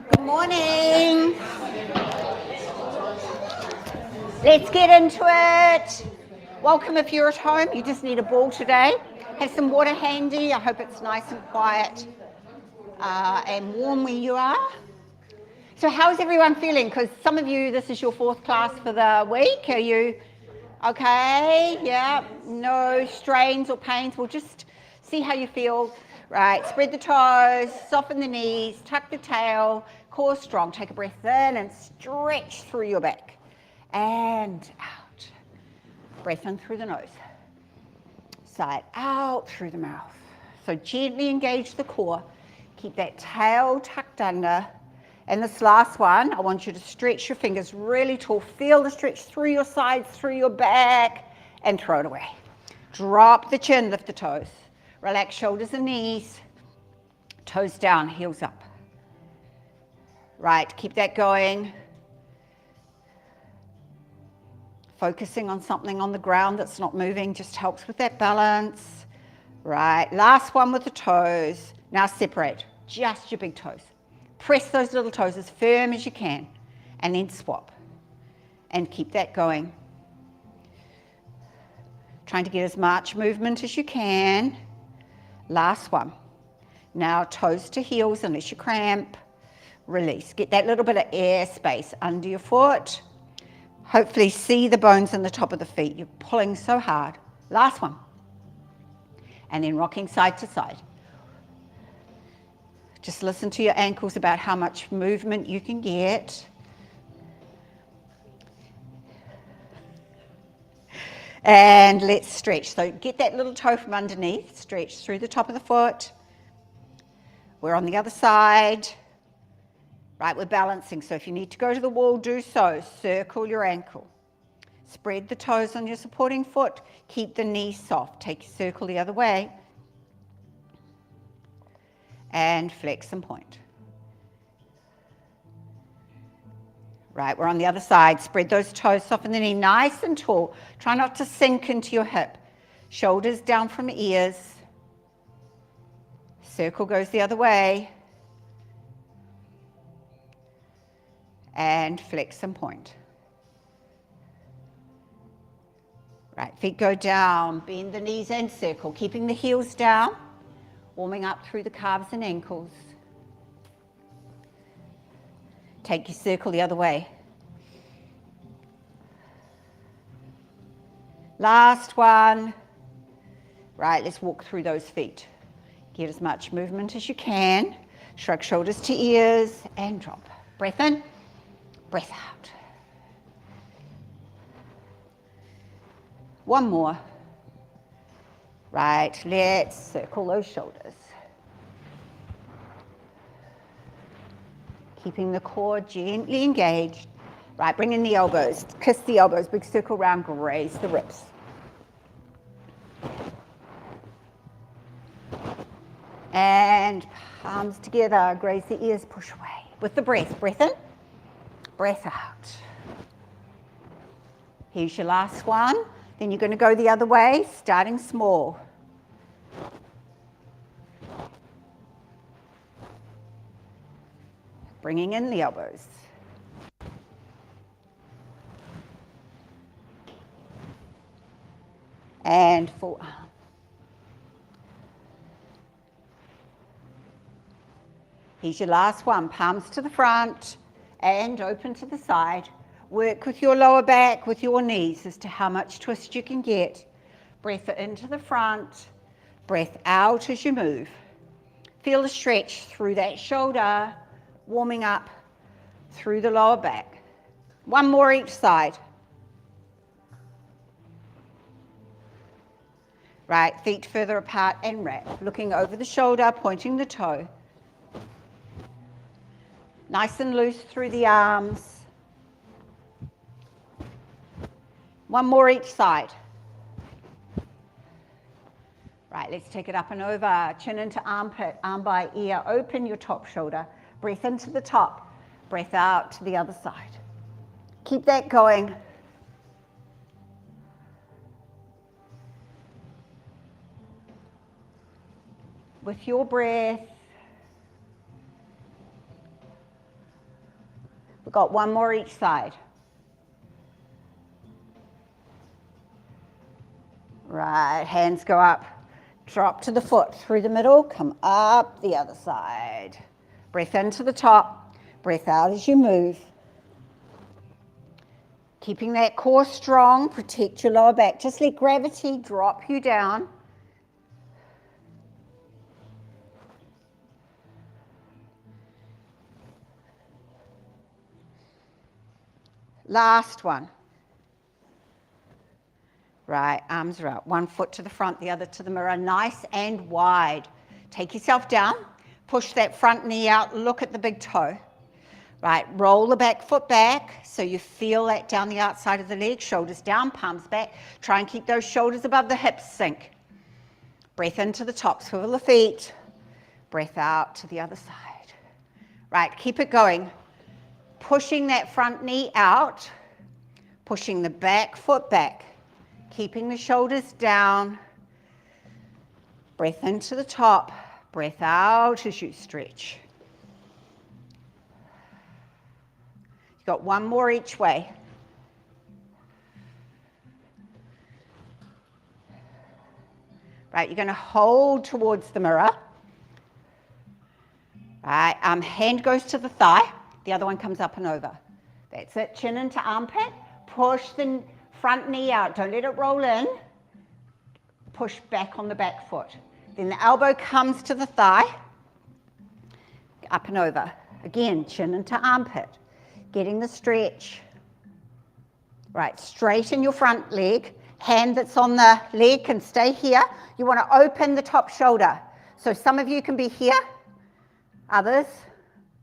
Good morning. Let's get into it. Welcome if you're at home. You just need a ball today. Have some water handy. I hope it's nice and quiet and warm where you are. So how's everyone feeling? Because some of you, this is your fourth class for the week. Are you okay? Yeah, no strains or pains. We'll just see how you feel. Right, spread the toes, soften the knees, tuck the tail, core strong. Take a breath in and stretch through your back. And out. Breath in through the nose. Side out through the mouth. So gently engage the core. Keep that tail tucked under. And this last one, I want you to stretch your fingers really tall. Feel the stretch through your sides, through your back, and throw it away. Drop the chin, lift the toes. Relax shoulders and knees. Toes down, heels up. Right, keep that going. Focusing on something on the ground that's not moving just helps with that balance. Right, last one with the toes. Now separate, just your big toes. Press those little toes as firm as you can, and then swap. And keep that going. Trying to get as much movement as you can. Last one. Now toes to heels unless you cramp. Release. Get that little bit of air space under your foot. Hopefully see the bones in the top of the feet. You're pulling so hard. Last one. And then rocking side to side. Just listen to your ankles about how much movement you can get. And let's stretch. So get that little toe from underneath. Stretch through the top of the foot. We're on the other side. Right, we're balancing. So if you need to go to the wall, do so. Circle your ankle. Spread the toes on your supporting foot. Keep the knees soft. Take your circle the other way. And flex and point. Right, we're on the other side. Spread those toes, soften the knee nice and tall. Try not to sink into your hip. Shoulders down from ears. Circle goes the other way. And flex and point. Right, feet go down, bend the knees and circle, keeping the heels down, warming up through the calves and ankles. Take your circle the other way. Last one. Right, let's walk through those feet. Get as much movement as you can. Shrug shoulders to ears and drop. Breath in, breath out. One more. Right, let's circle those shoulders. Keeping the core gently engaged. Right, bring in the elbows. Kiss the elbows. Big circle round, graze the ribs. And palms together, graze the ears, push away. With the breath, breath in, breath out. Here's your last one. Then you're going to go the other way, starting small. Bringing in the elbows. And forearm. Here's your last one. Palms to the front and open to the side. Work with your lower back, with your knees as to how much twist you can get. Breath into the front, breath out as you move. Feel a stretch through that shoulder, warming up through the lower back. One more each side. Right, feet further apart and wrap. Looking over the shoulder, pointing the toe. Nice and loose through the arms. One more each side. Right, let's take it up and over. Chin into armpit, arm by ear. Open your top shoulder. Breath into the top. Breath out to the other side. Keep that going. With your breath. We've got one more each side. Right, hands go up. Drop to the foot through the middle. Come up the other side. Breath into the top. Breath out as you move. Keeping that core strong. Protect your lower back. Just let gravity drop you down. Last one. Right, arms are out. One foot to the front, the other to the mirror. Nice and wide. Take yourself down. Push that front knee out. Look at the big toe. Right, roll the back foot back so you feel that down the outside of the leg. Shoulders down, palms back. Try and keep those shoulders above the hips. Sink. Breath into the top. Swivel the feet. Breath out to the other side. Right, keep it going. Pushing that front knee out, pushing the back foot back, keeping the shoulders down. Breath into the top, breath out as you stretch. You've got one more each way. Right, you're going to hold towards the mirror. Right, hand goes to the thigh. The other one comes up and over. That's it. Chin into armpit. Push the front knee out. Don't let it roll in. Push back on the back foot. Then the elbow comes to the thigh. Up and over. Again, chin into armpit. Getting the stretch. Right, straighten your front leg. Hand that's on the leg can stay here. You want to open the top shoulder. So some of you can be here. Others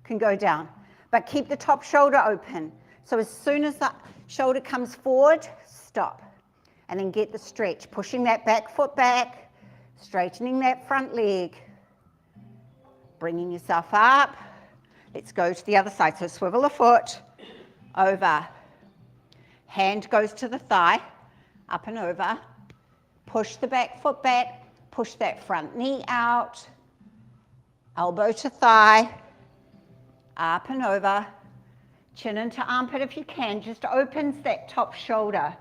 can go down. But keep the top shoulder open. So as soon as the shoulder comes forward, stop. And then get the stretch. Pushing that back foot back, straightening that front leg. Bringing yourself up. Let's go to the other side. So swivel a foot, over. Hand goes to the thigh, up and over. Push the back foot back, push that front knee out. elbow to thigh, up and over, chin into armpit if you can, just opens that top shoulder.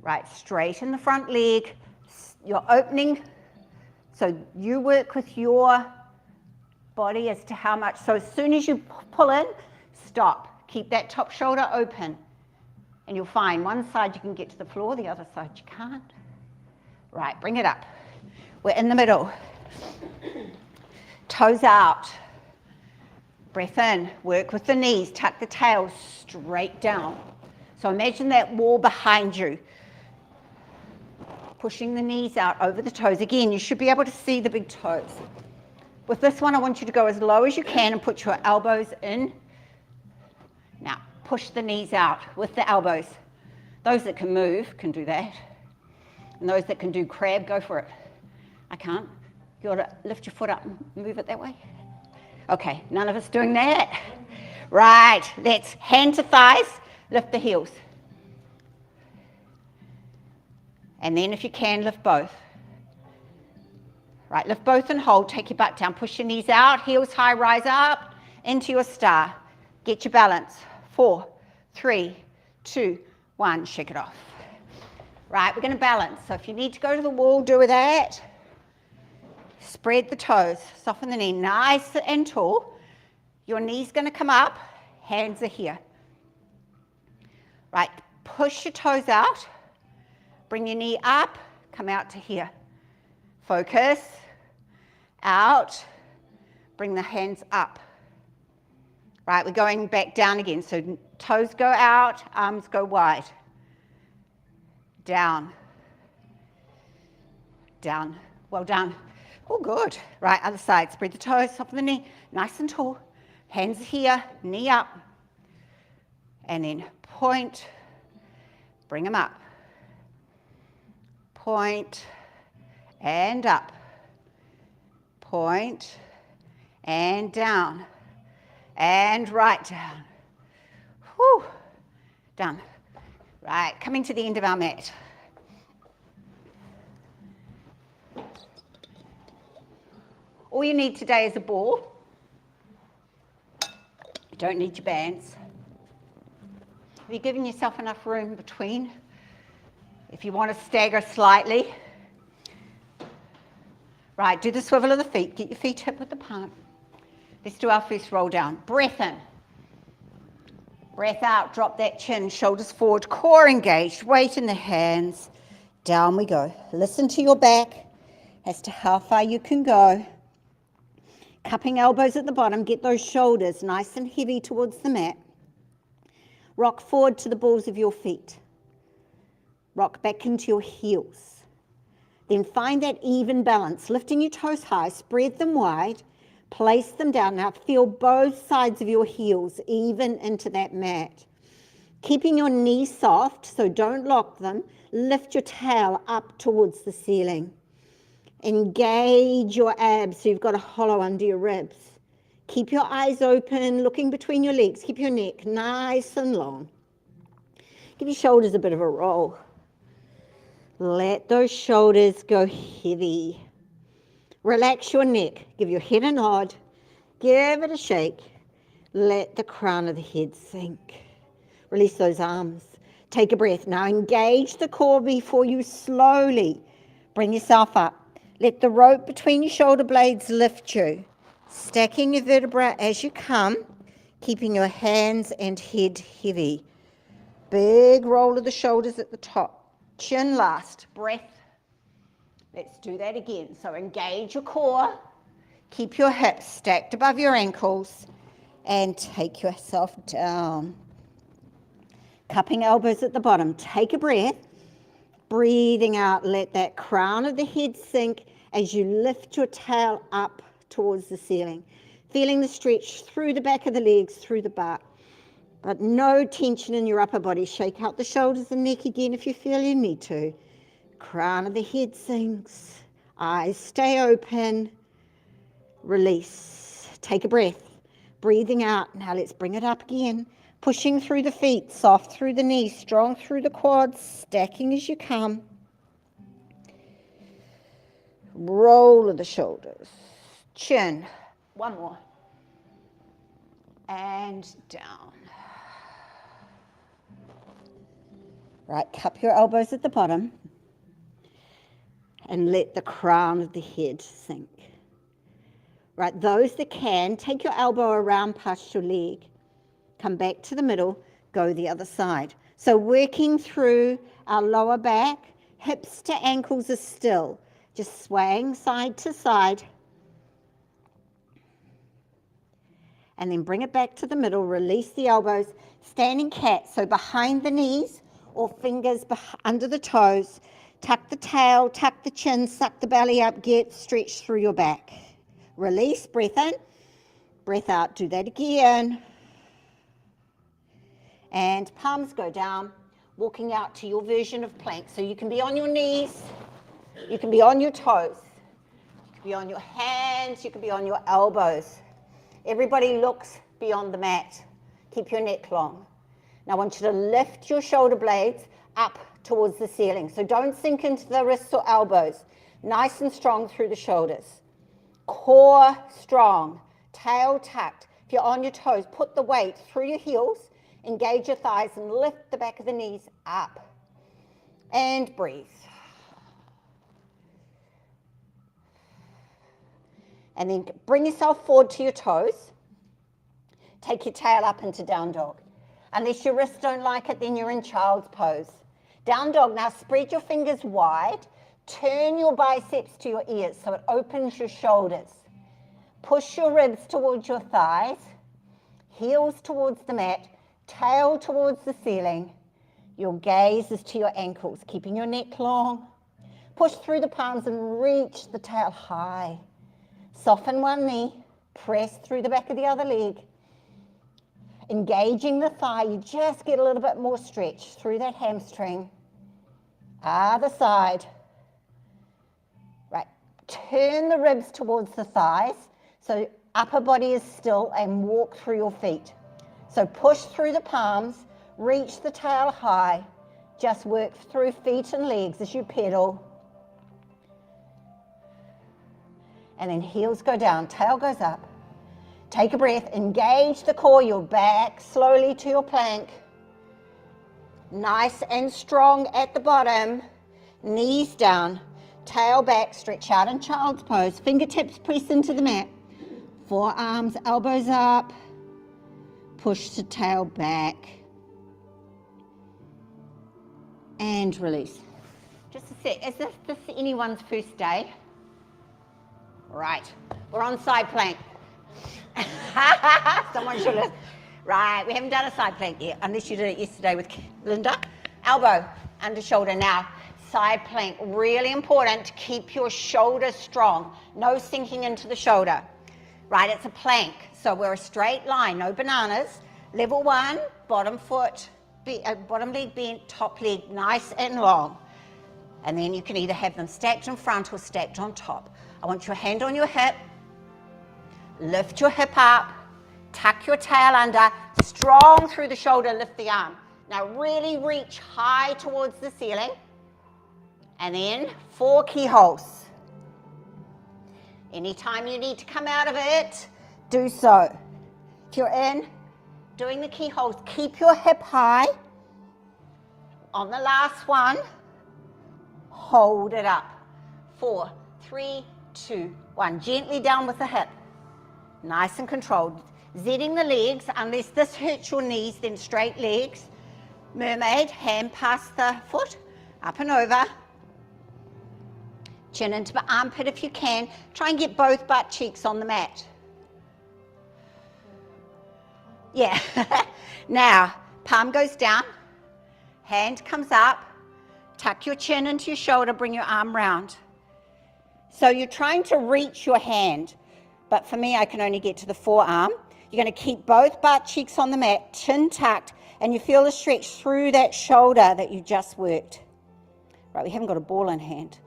Right, straighten the front leg, you're opening, so you work with your body as to how much, so as soon as you pull in, stop, keep that top shoulder open, and you'll find one side you can get to the floor, the other side you can't. Right, bring it up, we're in the middle, toes out, breath in, work with the knees, tuck the tail straight down, so imagine that wall behind you, pushing the knees out over the toes. Again, you should be able to see the big toes. With this one, I want you to go as low as you can and put your elbows in. Now, push the knees out with the elbows. Those that can move can do that. And those that can do crab, go for it. I can't. You ought to lift your foot up and move it that way. Okay, none of us doing that. Right, let's hand to thighs, lift the heels. And then if you can, lift both. Right, lift both and hold, take your butt down, push your knees out, heels high, rise up into your star. Get your balance. 4, 3, 2, 1, shake it off. Right, we're going to balance. So if you need to go to the wall, do that. Spread the toes, soften the knee, nice and tall. Your knee's going to come up, hands are here. Right, push your toes out. Bring your knee up, come out to here. Focus, out, bring the hands up. Right, we're going back down again. So toes go out, arms go wide. Down, down, well done. Oh, good. Right, other side, spread the toes, soften the knee, nice and tall. Hands here, knee up. And then point, bring them up. Point and up, point and down, and right down. Whew, done. Right, coming to the end of our mat. All you need today is a ball. You don't need your bands. Have you given yourself enough room between? If you want to stagger slightly, right, do the swivel of the feet, get your feet hip with the palm. Let's do our first roll down. Breath in, breath out, drop that chin, shoulders forward, core engaged, weight in the hands, down we go. Listen to your back as to how far you can go. Cupping elbows at the bottom, get those shoulders nice and heavy towards the mat. Rock forward to the balls of your feet. Rock back into your heels. Then find that even balance, lifting your toes high, spread them wide, place them down. Now feel both sides of your heels even into that mat. Keeping your knees soft, so don't lock them. Lift your tail up towards the ceiling. Engage your abs so you've got a hollow under your ribs. Keep your eyes open, looking between your legs. Keep your neck nice and long. Give your shoulders a bit of a roll. Let those shoulders go heavy. Relax your neck. Give your head a nod. Give it a shake. Let the crown of the head sink. Release those arms. Take a breath. Now engage the core before you slowly bring yourself up. Let the rope between your shoulder blades lift you. Stacking your vertebrae as you come, keeping your hands and head heavy. Big roll of the shoulders at the top. Chin last, breath. Let's do that again. So engage your core, keep your hips stacked above your ankles, and take yourself down. Cupping elbows at the bottom. Take a breath. Breathing out, let that crown of the head sink as you lift your tail up towards the ceiling. Feeling the stretch through the back of the legs, through the butt. But no tension in your upper body. Shake out the shoulders and neck again if you feel you need to. Crown of the head sinks. Eyes stay open. Release. Take a breath. Breathing out. Now let's bring it up again. Pushing through the feet, soft through the knees, strong through the quads, stacking as you come. Roll of the shoulders. chin. One more. And down. Right, cup your elbows at the bottom and let the crown of the head sink. Right, those that can, take your elbow around past your leg. Come back to the middle, go the other side. So working through our lower back, hips to ankles are still, just swaying side to side. And then bring it back to the middle, release the elbows, standing cat, so behind the knees or fingers under the toes. Tuck the tail, tuck the chin, suck the belly up, get stretched through your back. Release, breath in, breath out, do that again. And palms go down, walking out to your version of plank. So you can be on your knees, you can be on your toes, you can be on your hands, you can be on your elbows. Everybody looks beyond the mat. Keep your neck long. Now I want you to lift your shoulder blades up towards the ceiling. So don't sink into the wrists or elbows. Nice and strong through the shoulders. Core strong, tail tucked. If you're on your toes, put the weight through your heels, engage your thighs and lift the back of the knees up. And breathe. And then bring yourself forward to your toes. Take your tail up into down dog. Unless your wrists don't like it, then you're in child's pose. Down dog, now spread your fingers wide. Turn your biceps to your ears so it opens your shoulders. Push your ribs towards your thighs. Heels towards the mat. Tail towards the ceiling. Your gaze is to your ankles, keeping your neck long. Push through the palms and reach the tail high. Soften one knee, press through the back of the other leg. Engaging the thigh, you just get a little bit more stretch through that hamstring. Other side. Right, turn the ribs towards the thighs, so upper body is still and walk through your feet. So push through the palms, reach the tail high, just work through feet and legs as you pedal. And then heels go down, tail goes up. Take a breath, engage the core, your back slowly to your plank. Nice and strong at the bottom, knees down, tail back, stretch out in child's pose. Fingertips press into the mat. Forearms, elbows up. Push the tail back. And release. Just a sec, is this anyone's first day? Right, we're on side plank. Someone should have. Right, we haven't done a side plank yet, unless you did it yesterday with Linda. Elbow, under shoulder. Now, side plank, really important to keep your shoulder strong. No sinking into the shoulder. Right, it's a plank, so we're a straight line, no bananas. Level one, bottom foot, bottom leg bent, top leg nice and long. And then you can either have them stacked in front or stacked on top. I want your hand on your hip. Lift your hip up. Tuck your tail under. Strong through the shoulder, lift the arm. Now really reach high towards the ceiling. And then 4 keyholes. Anytime you need to come out of it, do so. If you're in, doing the keyholes, keep your hip high. On the last one, hold it up. 4, 3, 2, 1. Gently down with the hip. Nice and controlled. Zing the legs, unless this hurts your knees, then straight legs. Mermaid, hand past the foot, up and over. Chin into the armpit if you can. Try and get both butt cheeks on the mat. Yeah. Now, palm goes down, hand comes up, tuck your chin into your shoulder, bring your arm round. So you're trying to reach your hand, but for me, I can only get to the forearm. You're going to keep both butt cheeks on the mat, chin tucked, and you feel the stretch through that shoulder that you just worked. Right, we haven't got a ball in hand.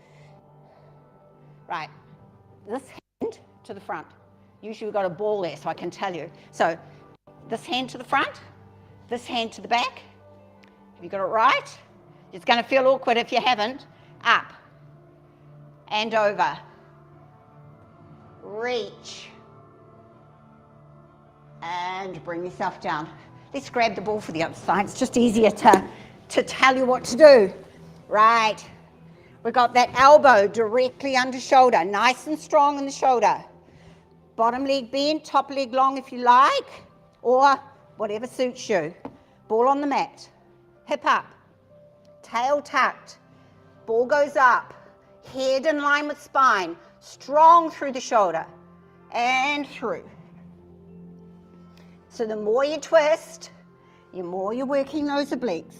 Right, this hand to the front. Usually we've got a ball there, so I can tell you. So this hand to the front, this hand to the back. Have you got it right? It's going to feel awkward if you haven't. Up and over. reach, and bring yourself down. Let's grab the ball for the other side. It's just easier to tell you what to do. Right. We've got that elbow directly under shoulder, nice and strong in the shoulder. Bottom leg bent, top leg long if you like, or whatever suits you. Ball on the mat, hip up, tail tucked, ball goes up, head in line with spine, strong through the shoulder, and through. So the more you twist, the more you're working those obliques.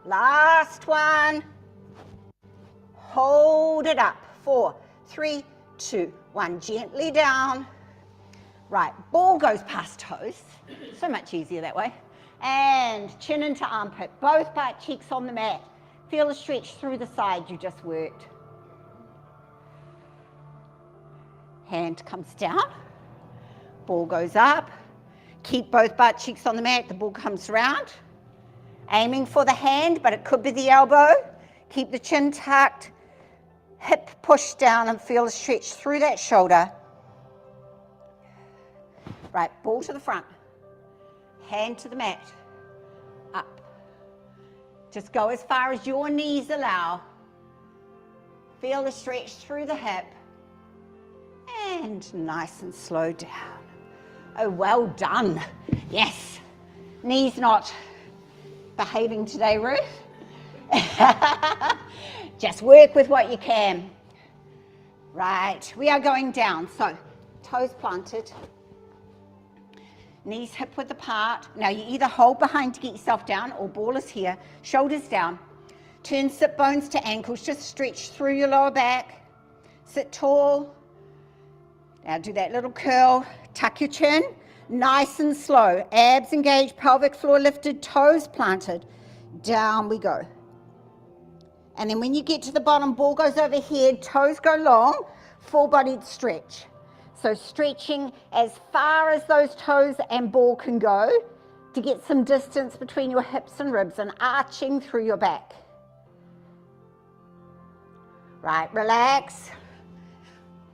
Last one. Hold it up. 4, 3, 2, 1. Gently down. Right, ball goes past toes. So much easier that way. And chin into armpit. Both butt cheeks on the mat. Feel a stretch through the side you just worked. Hand comes down. Ball goes up. Keep both butt cheeks on the mat. The ball comes around. Aiming for the hand, but it could be the elbow. Keep the chin tucked. Hip pushed down and feel a stretch through that shoulder. Right, ball to the front. Hand to the mat. Up. Just go as far as your knees allow. Feel the stretch through the hip. And nice and slow down. Oh, well done. Yes. Knees not behaving today, Ruth. Just work with what you can. Right, we are going down. So, toes planted. Knees hip width apart. Now you either hold behind to get yourself down or ball is here. Shoulders down. Turn sit bones to ankles. Just stretch through your lower back. Sit tall. Now do that little curl. Tuck your chin. Nice and slow. Abs engaged, pelvic floor lifted, toes planted. Down we go. And then when you get to the bottom, ball goes overhead, toes go long, full-bodied stretch. So stretching as far as those toes and ball can go to get some distance between your hips and ribs and arching through your back. Right, relax.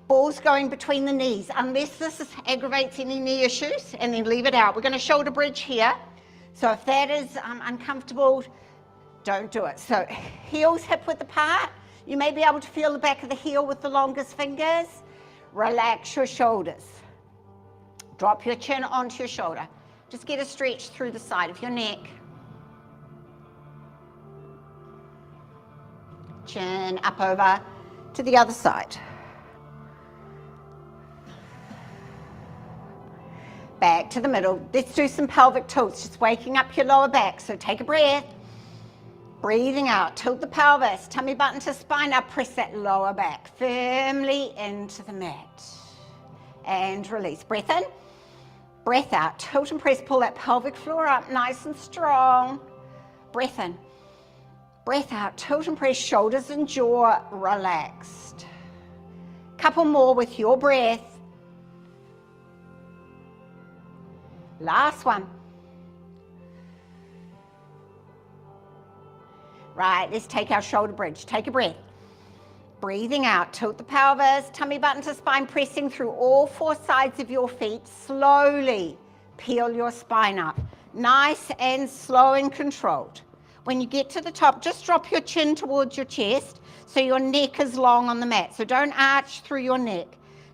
Ball's going between the knees, unless this aggravates any knee issues, and then leave it out. We're going to shoulder bridge here. So if that is uncomfortable, don't do it. So heels hip width apart. You may be able to feel the back of the heel with the longest fingers. Relax your shoulders. Drop your chin onto your shoulder. Just get a stretch through the side of your neck. Chin up over to the other side. Back to the middle. Let's do some pelvic tilts, just waking up your lower back. So take a breath. Breathing out, tilt the pelvis, tummy button to spine. Now press that lower back firmly into the mat. And release. Breath in, breath out. Tilt and press, pull that pelvic floor up nice and strong. Breath in, breath out. Tilt and press, shoulders and jaw relaxed. Couple more with your breath. Last one. Right, let's take our shoulder bridge. Take a breath. Breathing out, tilt the pelvis, tummy button to spine, pressing through all 4 sides of your feet. Slowly peel your spine up. Nice and slow and controlled. When you get to the top, just drop your chin towards your chest so your neck is long on the mat. So don't arch through your neck.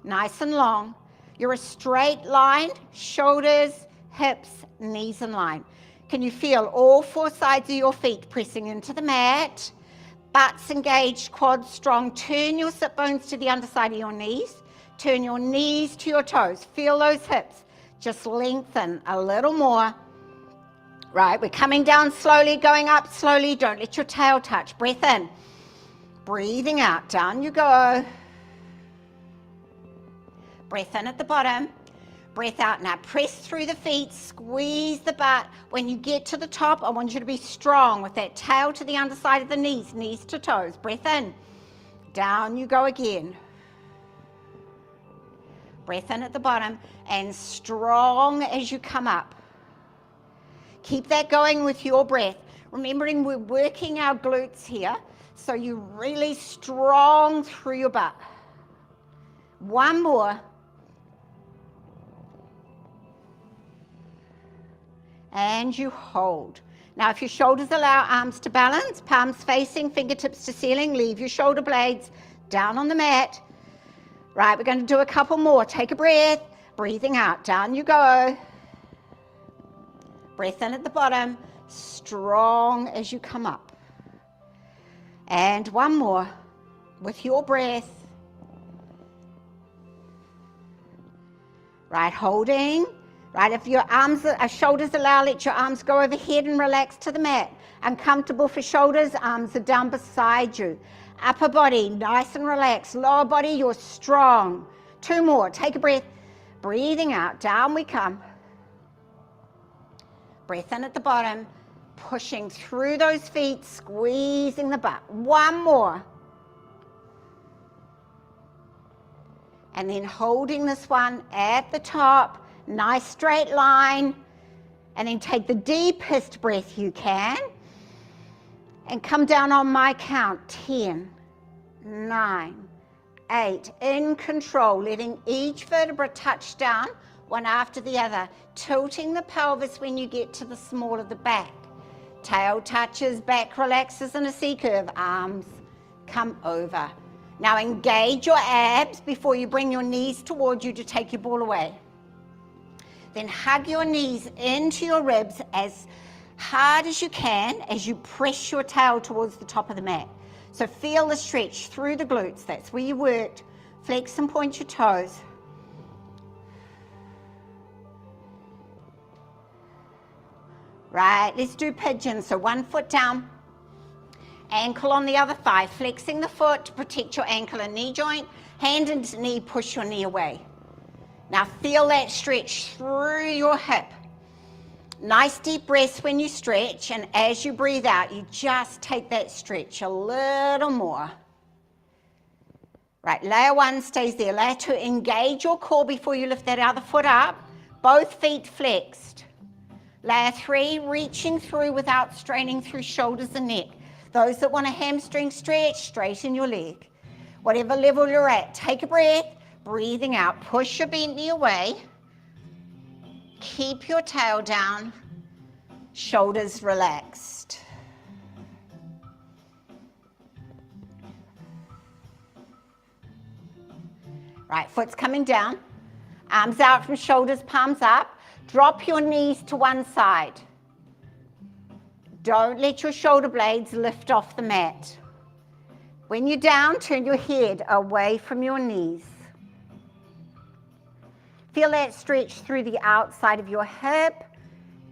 Nice and long. You're a straight line, shoulders, hips, knees in line. Can you feel all 4 sides of your feet pressing into the mat? Butts engaged, quads strong. Turn your sit bones to the underside of your knees. Turn your knees to your toes. Feel those hips. Just lengthen a little more. Right, we're coming down slowly, going up slowly. Don't let your tail touch. Breath in. Breathing out. Down you go. Breath in at the bottom. Breath out. Now press through the feet, squeeze the butt. When you get to the top, I want you to be strong with that tail to the underside of the knees, knees to toes. Breath in. Down you go again. Breath in at the bottom and strong as you come up. Keep that going with your breath. Remembering we're working our glutes here. so you're really strong through your butt. One more. And you hold. Now, if your shoulders allow, arms to balance, palms facing, fingertips to ceiling, leave your shoulder blades down on the mat. Right, we're going to do a couple more. Take a breath, breathing out, down you go. Breath in at the bottom, strong as you come up. And one more with your breath. Right, holding. Right, if your shoulders allow, let your arms go overhead and relax to the mat. Uncomfortable for shoulders, arms are down beside you. Upper body, nice and relaxed. Lower body, you're strong. Two more, take a breath. Breathing out, down we come. Breath in at the bottom, pushing through those feet, squeezing the butt. One more. And then holding this one at the top. Nice straight line, and then take the deepest breath you can and come down on my count. 10, 9, 8, in control, letting each vertebra touch down one after the other, tilting the pelvis when you get to the small of the back. Tail touches, back relaxes in a C curve, arms come over. Now engage your abs before you bring your knees towards you to take your ball away. Then hug your knees into your ribs as hard as you can as you press your tail towards the top of the mat. So feel the stretch through the glutes. That's where you worked. Flex and point your toes. Right, let's do pigeon. So one foot down, ankle on the other thigh, flexing the foot to protect your ankle and knee joint. Hand into knee, push your knee away. Now feel that stretch through your hip. Nice deep breaths when you stretch, and as you breathe out, you just take that stretch a little more. Right, layer one stays there. Layer two, engage your core before you lift that other foot up. Both feet flexed. Layer three, reaching through without straining through shoulders and neck. Those that want a hamstring stretch, straighten your leg. Whatever level you're at, take a breath. Breathing out, push your bent knee away. Keep your tail down, shoulders relaxed. Right, foot's coming down. Arms out from shoulders, palms up. Drop your knees to one side. Don't let your shoulder blades lift off the mat. When you're down, turn your head away from your knees. Feel that stretch through the outside of your hip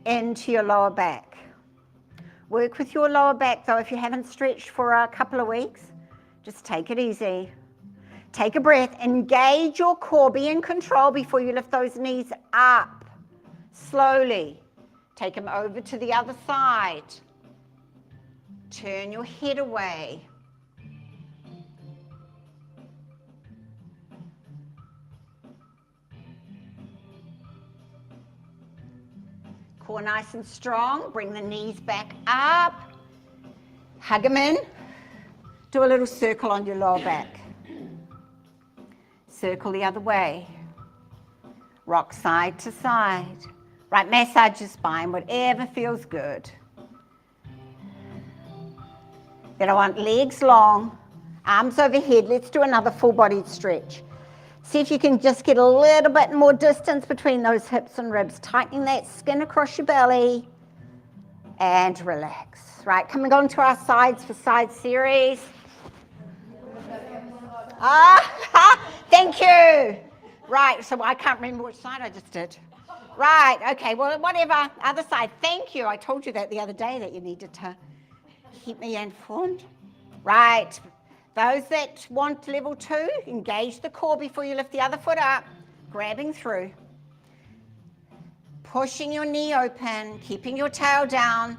into your lower back. Work with your lower back though. If you haven't stretched for a couple of weeks, just take it easy. Take a breath, engage your core, be in control before you lift those knees up. Slowly, take them over to the other side. Turn your head away. Core nice and strong. Bring the knees back up. Hug them in. Do a little circle on your lower back. Circle the other way. Rock side to side. Right, massage your spine, whatever feels good. Then I want legs long, arms overhead. Let's do another full-bodied stretch. See if you can just get a little bit more distance between those hips and ribs, tightening that skin across your belly, and relax. Right, coming on to our sides for side series. Thank you. Right, so I can't remember which side I just did. Right, okay, well, whatever, other side. Thank you. I told you that the other day that you needed to keep me informed. Right. Those that want level 2, engage the core before you lift the other foot up, grabbing through. Pushing your knee open, keeping your tail down,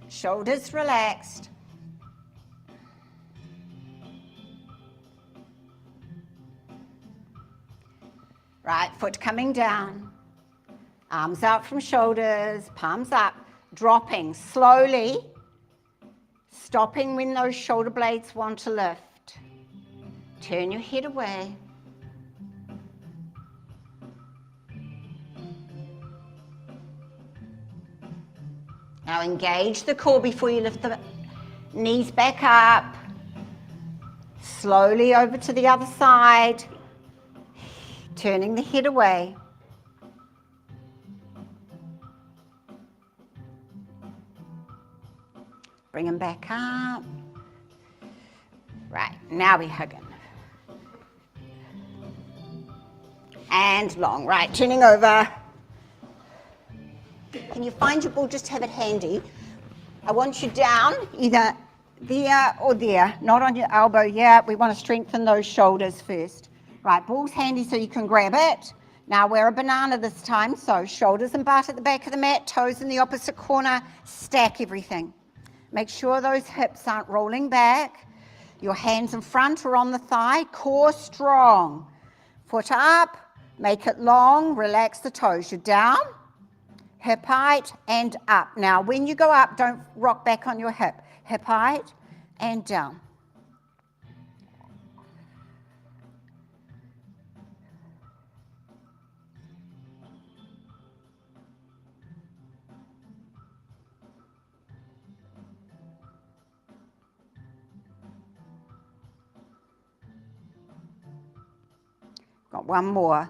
shoulders relaxed. Right, foot coming down, arms out from shoulders, palms up, dropping slowly Stopping when those shoulder blades want to lift. Turn your head away. Now engage the core before you lift the knees back up. Slowly over to the other side. Turning the head away. Bring them back up. Right, now we're hugging. And long, right, turning over. Can you find your ball? Just have it handy. I want you down, either there or there, not on your elbow yet. We want to strengthen those shoulders first. Right, ball's handy so you can grab it. Now we're a banana this time, so shoulders and butt at the back of the mat, toes in the opposite corner, stack everything. Make sure those hips aren't rolling back. Your hands in front or on the thigh, core strong. Foot up, make it long, relax the toes. You're down, hip height and up. Now when you go up, don't rock back on your hip. Hip height and down. Got one more.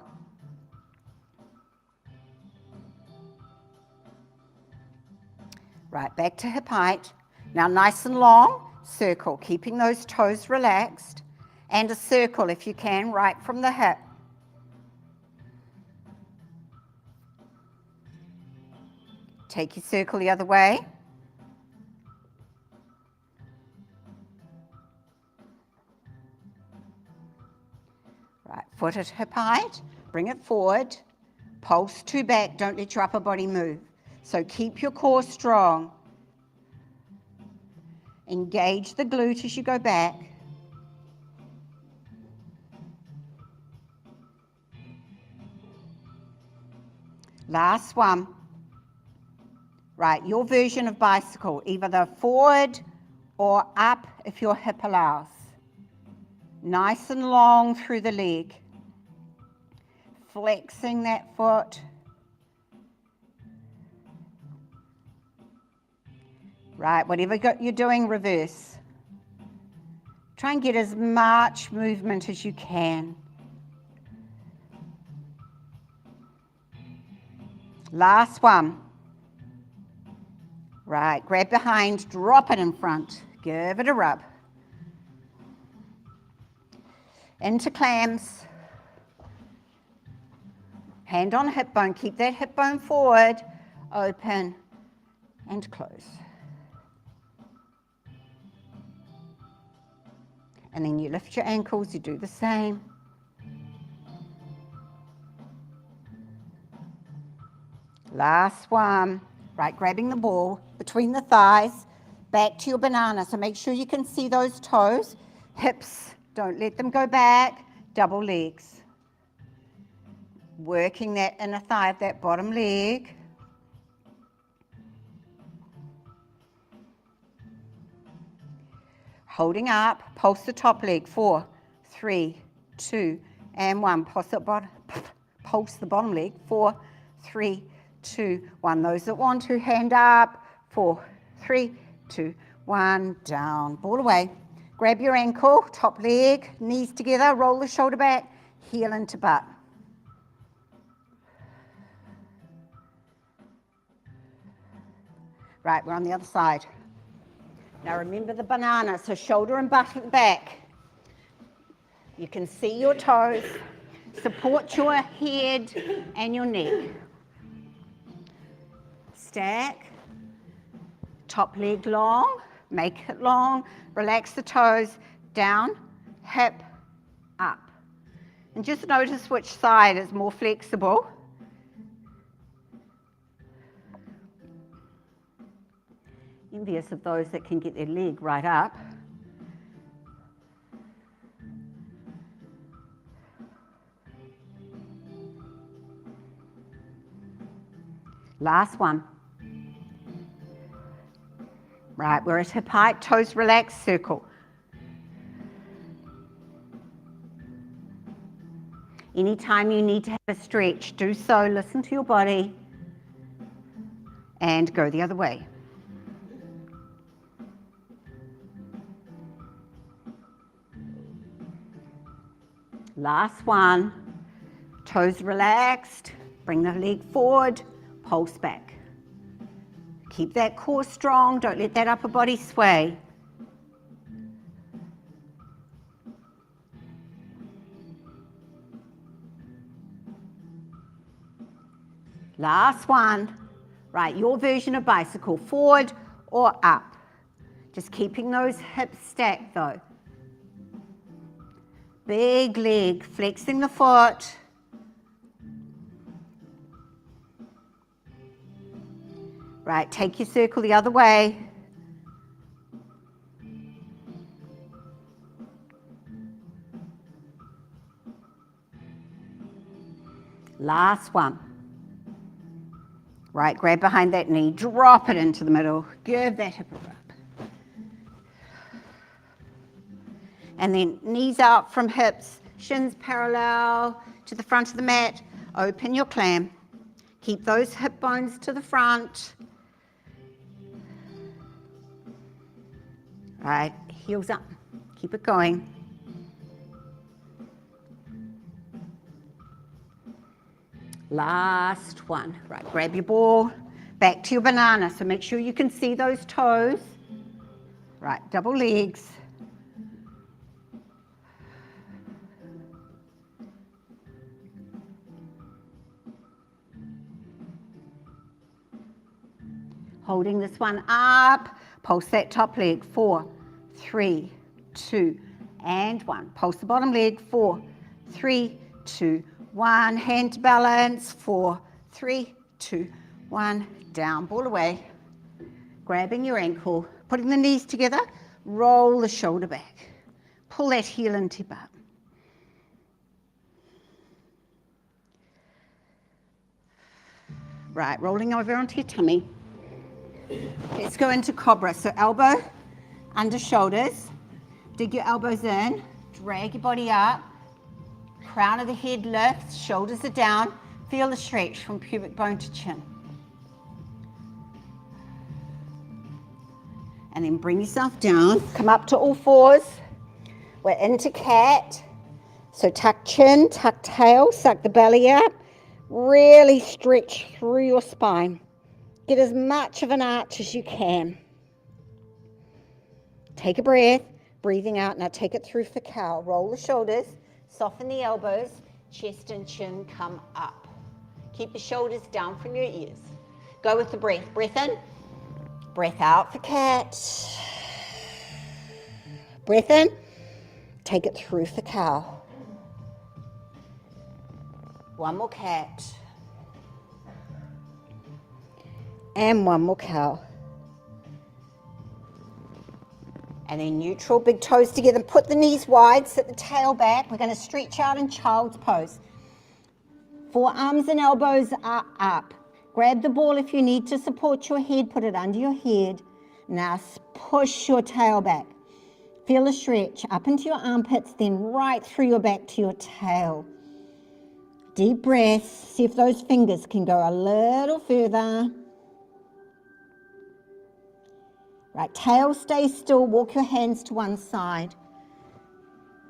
Right, back to hip height. Now nice and long, circle, keeping those toes relaxed. And a circle if you can, right from the hip. Take your circle the other way. Right, foot at hip height, bring it forward. Pulse to back, don't let your upper body move. So keep your core strong. Engage the glute as you go back. Last one. Right, your version of bicycle, either forward or up if your hip allows. Nice and long through the leg. Flexing that foot. Right, whatever you're doing, reverse. Try and get as much movement as you can. Last one. Right, grab behind, drop it in front. Give it a rub. Into clams. Hand on hip bone, keep that hip bone forward, open and close. And then you lift your ankles, you do the same. Last one. Right, grabbing the ball between the thighs, back to your banana. So make sure you can see those toes. Hips, don't let them go back. Double legs. Working that inner thigh of that bottom leg. Holding up, pulse the top leg. 4, 3, 2, and 1. Pulse the bottom leg. 4, 3, 2, 1. Those that want to, hand up. 4, 3, 2, 1. Down. Ball away. Grab your ankle, top leg, knees together, roll the shoulder back, heel into butt. Right, we're on the other side. Now remember the banana, so shoulder and butt at the back. You can see your toes. Support your head and your neck. Stack. Top leg long, make it long. Relax the toes, down, hip, up. And just notice which side is more flexible. Envious of those that can get their leg right up. Last one. Right, we're at hip height, toes relaxed, circle. Anytime you need to have a stretch, do so, listen to your body, and go the other way. Last one, toes relaxed, bring the leg forward, pulse back. Keep that core strong, don't let that upper body sway. Last one. Right, your version of bicycle, forward or up. Just keeping those hips stacked though. Big leg, flexing the foot. Right, take your circle the other way. Last one. Right, grab behind that knee, drop it into the middle, give that hip a rub. And then knees out from hips, shins parallel to the front of the mat, open your clam. Keep those hip bones to the front. Right, heels up, keep it going. Last one. Right, grab your ball, back to your banana. So make sure you can see those toes. Right, double legs. Holding this one up, pulse that top leg, 4, 3, 2, and 1. Pulse the bottom leg, 4, 3, 2, 1. Hand to balance, 4, 3, 2, 1. Down, ball away. Grabbing your ankle, putting the knees together, roll the shoulder back. Pull that heel and tip up. Right, rolling over onto your tummy. Let's go into cobra. So elbow under shoulders, dig your elbows in, drag your body up, crown of the head lifts, shoulders are down, feel the stretch from pubic bone to chin. And then bring yourself down, come up to all fours. We're into cat. So tuck chin, tuck tail, suck the belly up, really stretch through your spine. Get as much of an arch as you can. Take a breath, breathing out. Now take it through for cow. Roll the shoulders, soften the elbows, chest and chin come up. Keep the shoulders down from your ears. Go with the breath. Breath in, breath out for cat. Breath in, take it through for cow. One more cat. And one more cow. And then neutral, big toes together. Put the knees wide, sit the tail back. We're going to stretch out in child's pose. Forearms and elbows are up. Grab the ball if you need to support your head. Put it under your head. Now push your tail back. Feel a stretch up into your armpits, then right through your back to your tail. Deep breath. See if those fingers can go a little further. Right, tail stay still, walk your hands to one side.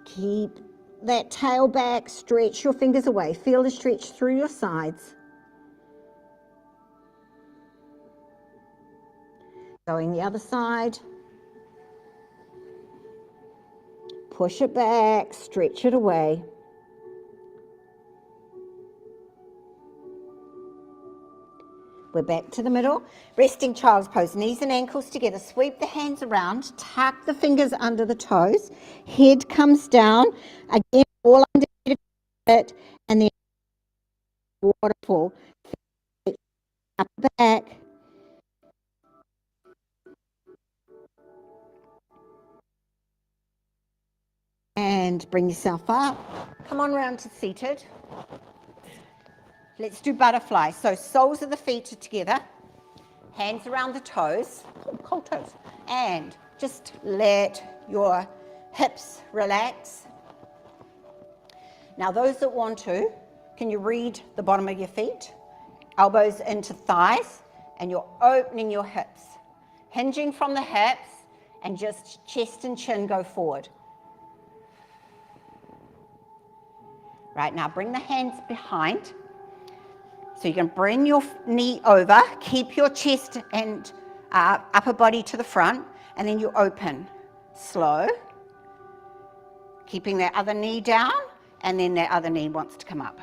Keep that tail back, stretch your fingers away. Feel the stretch through your sides. Going the other side. Push it back, stretch it away. We're back to the middle. Resting child's pose, knees and ankles together. Sweep the hands around, tuck the fingers under the toes. Head comes down. Again, all under it, and then waterfall. Up back. And bring yourself up. Come on round to seated. Let's do butterfly. So soles of the feet are together, hands around the toes, cold toes, And just let your hips relax. Now those that want to, can you read the bottom of your feet? Elbows into thighs, and you're opening your hips. Hinging from the hips, and just chest and chin go forward. Right, now bring the hands behind. So you can bring your knee over, keep your chest and upper body to the front, and then you open. Slow. Keeping that other knee down, and then that other knee wants to come up.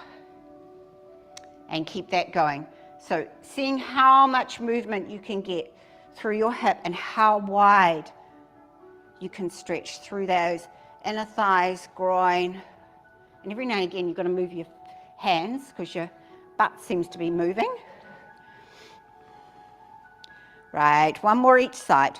And keep that going. So seeing how much movement you can get through your hip and how wide you can stretch through those inner thighs, groin. And every now and again you've got to move your hands because your butt seems to be moving. Right, one more each side.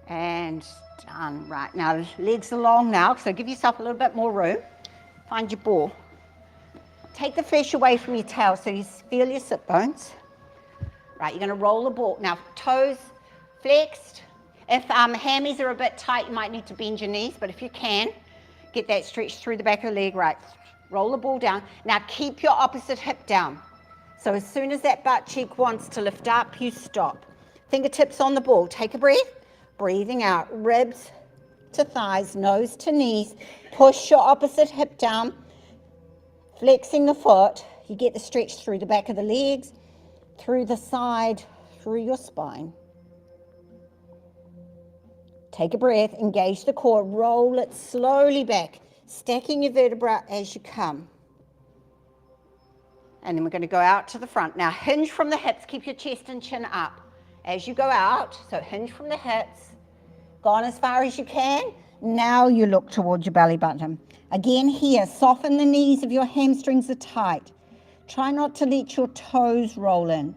And done. Right, now legs are long now, so give yourself a little bit more room. Find your ball. Take the flesh away from your tail so you feel your sit bones. Right, you're going to roll the ball. Now, toes flexed. If hammies are a bit tight, you might need to bend your knees, but if you can, get that stretch through the back of the leg. Right, roll the ball down. Now, keep your opposite hip down. So as soon as that butt cheek wants to lift up, you stop. Fingertips on the ball. Take a breath. Breathing out. Ribs to thighs, nose to knees. Push your opposite hip down. Flexing the foot. You get the stretch through the back of the legs, through the side, through your spine. Take a breath, engage the core, roll it slowly back, stacking your vertebra as you come. And then we're going to go out to the front. Now hinge from the hips, keep your chest and chin up. As you go out, so hinge from the hips, gone as far as you can. Now you look towards your belly button. Again here, soften the knees if your hamstrings are tight. Try not to let your toes roll in.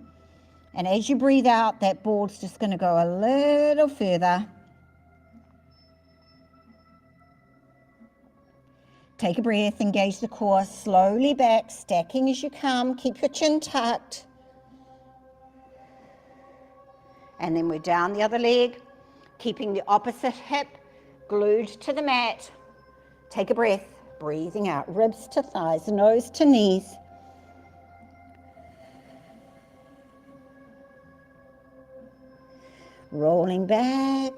And as you breathe out, that ball's just going to go a little further. Take a breath, engage the core, slowly back, stacking as you come. Keep your chin tucked. And then we're down the other leg, keeping the opposite hip glued to the mat. Take a breath, breathing out, ribs to thighs, nose to knees. Rolling back.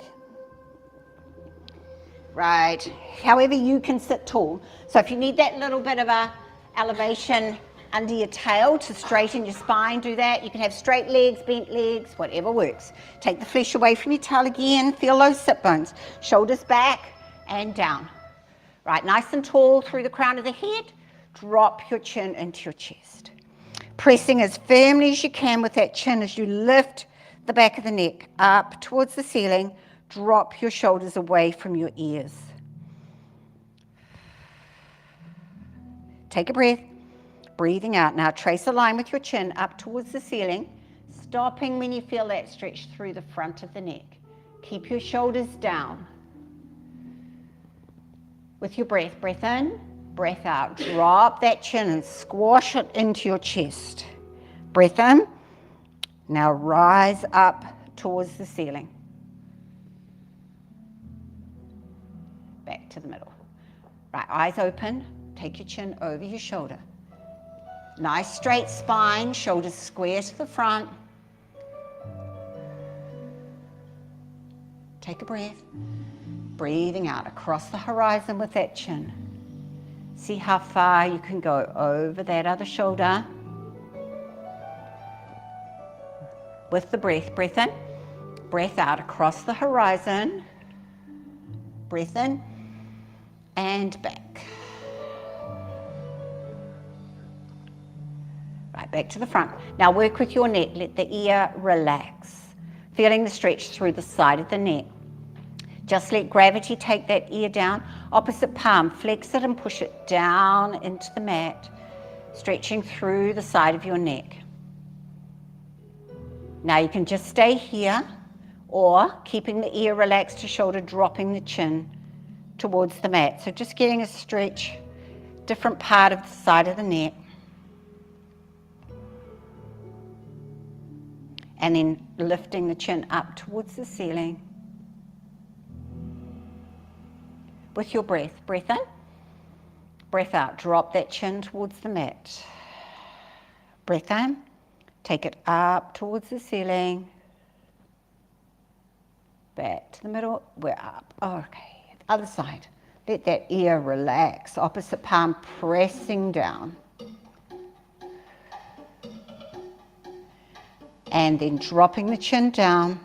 Right, however you can sit tall. So if you need that little bit of a elevation under your tail to straighten your spine, do that. You can have straight legs, bent legs, whatever works. Take the flesh away from your tail again. Feel those sit bones. Shoulders back and down. Right, nice and tall through the crown of the head. Drop your chin into your chest. Pressing as firmly as you can with that chin as you lift the back of the neck up towards the ceiling. Drop your shoulders away from your ears. Take a breath. Breathing out. Now trace a line with your chin up towards the ceiling, stopping when you feel that stretch through the front of the neck. Keep your shoulders down. With your breath, breath in, breath out. Drop that chin and squash it into your chest. Breath in. Now rise up towards the ceiling. Back to the middle. Right, eyes open. Take your chin over your shoulder. Nice straight spine, shoulders square to the front. Take a breath. Breathing out across the horizon with that chin. See how far you can go over that other shoulder. With the breath, breath in, breath out across the horizon. Breath in and back. Right, back to the front. Now work with your neck. Let the ear relax. Feeling the stretch through the side of the neck. Just let gravity take that ear down. Opposite palm, flex it and push it down into the mat, stretching through the side of your neck. Now you can just stay here, or keeping the ear relaxed to shoulder, dropping the chin towards the mat. So just getting a stretch, different part of the side of the neck. And then lifting the chin up towards the ceiling. With your breath, breath in, breath out, drop that chin towards the mat. Breath in, take it up towards the ceiling. Back to the middle, we're up. Okay, other side. Let that ear relax, opposite palm pressing down. And then dropping the chin down.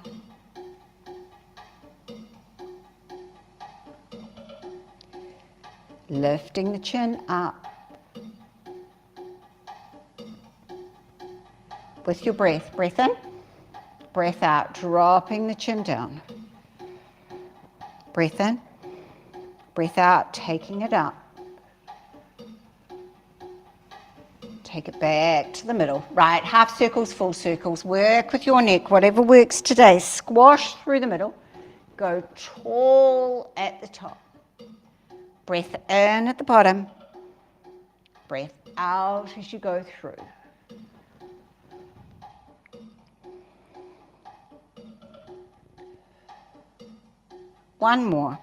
Lifting the chin up. With your breath, breath in, breath out, dropping the chin down. Breath in, breath out, taking it up. Take it back to the middle. Right, half circles, full circles. Work with your neck, whatever works today. Squash through the middle. Go tall at the top. Breath in at the bottom. Breath out as you go through. One more.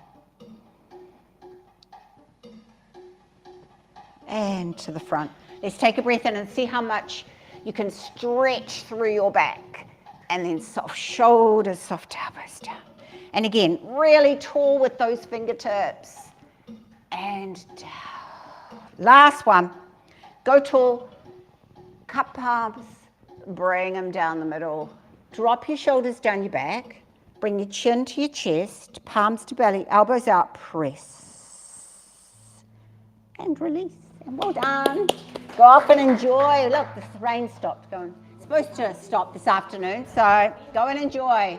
And to the front. Let's take a breath in and see how much you can stretch through your back. And then soft shoulders, soft elbows down. And again, really tall with those fingertips. And down. Last one. Go tall. Cup palms. Bring them down the middle. Drop your shoulders down your back. Bring your chin to your chest, palms to belly, elbows out, press. And release. And well done. Go off and enjoy. Look, the rain stopped going. It's supposed to stop this afternoon, so go and enjoy.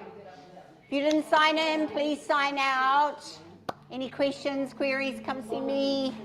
If you didn't sign in, please sign out. Any questions, queries, come see me.